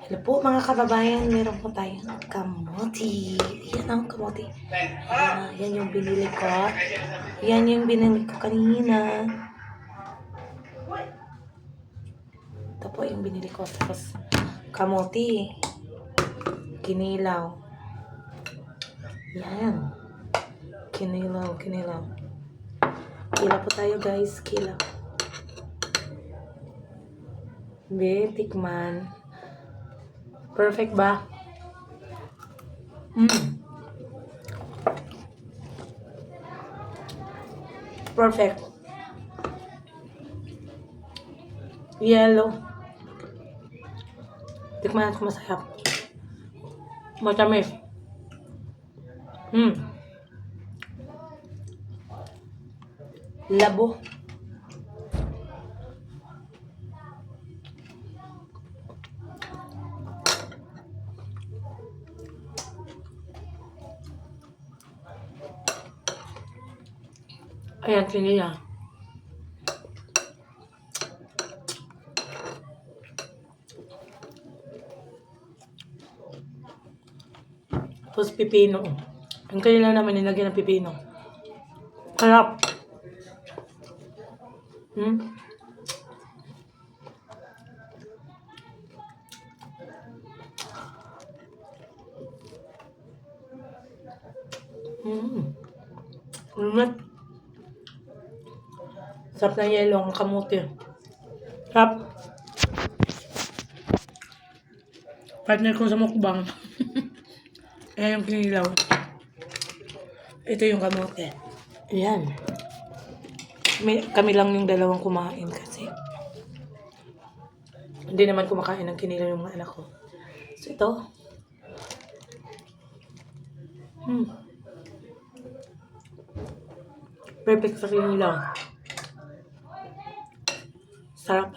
Hello po mga kababayan, meron po tayong kamote. Yan ang kamote. Yan yung binili ko. Yan yung binili ko kanina. Ito po yung binili ko. Tapos kamote. Kinilaw. Yan. Kinilaw. Kila po tayo guys. Kila. Tikman. Perfect ba? Perfect. Yellow. Tikman natin kung masarap. Matamis. Labo. Ayan, kinilaw. Tapos pipino. Ang kanila naman nilagyan ng pipino. Sarap. Sarap na yelo ang kamote. Sarap. Partner ko sa mukbang. Ayan yung kinilaw. Ito yung kamote. Ayan. Kami lang yung dalawang kumain kasi hindi naman kumakain ng kinilaw yung mga anak ko. So ito. Perfect sa kinilaw. Sarap.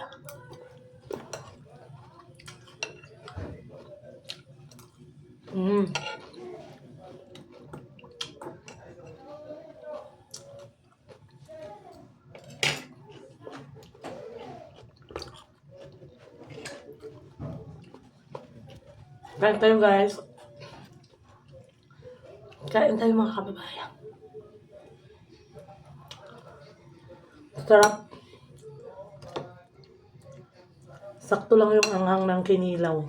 Kain tayo guys. Kain tayo mga kababayan. Sarap. Sakto lang yung anghang ng kinilaw.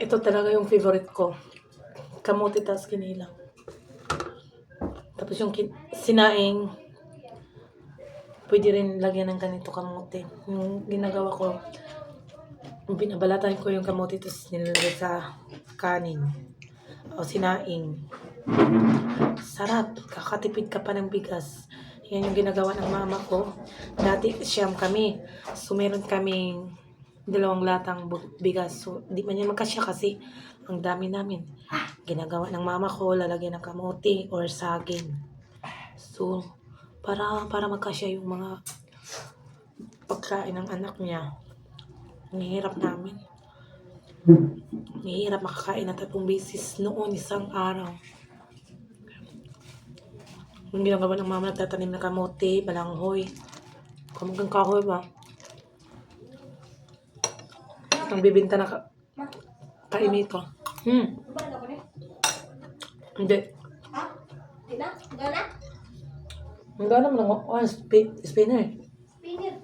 Ito talaga yung favorite ko. Kamote tas kinilaw. Tapos yung sinaing, pwede rin lagyan ng ganito kamote. Yung ginagawa ko, binabalatan ko yung kamote tapos nilalagay sa kanin o sinaing. Sarap. Kakatipid ka pa ng bigas. Yan yung ginagawa ng mama ko. Dati siyam kami. So meron kaming 2 latang bigas. So di man yan magkasya kasi ang dami namin. Ginagawa ng mama ko, lalagyan ng kamote or saging. So para magkasya yung mga pagkain ng anak niya. Nihirap namin. Nihirap makakain na 3 beses noon isang araw. Yung ginagawa ng mama, nagtatanim na kamote, balanghoy. Kamagang kahoy ba? Ang bibinta na kainito. Hindi. Ha? Hindi na? Gana? Ang gana mo lang. Oh, spinner. Spinner.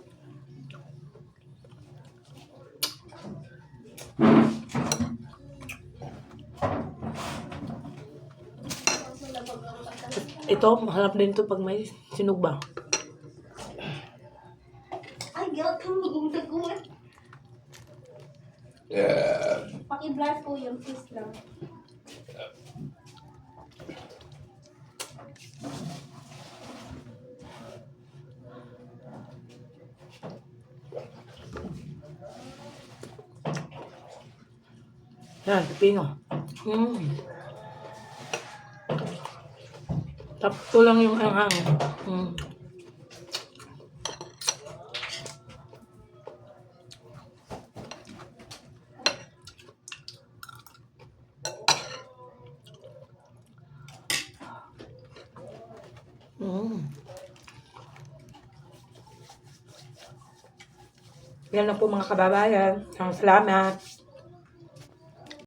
Ito, maharap din to pag may sinugba. Ay, gawat ka mo. Gulat. Paki-blur po yung please lang. Yan, pipino. Tapos lang yung anghang. Yan lang po mga kababayan. Salamat.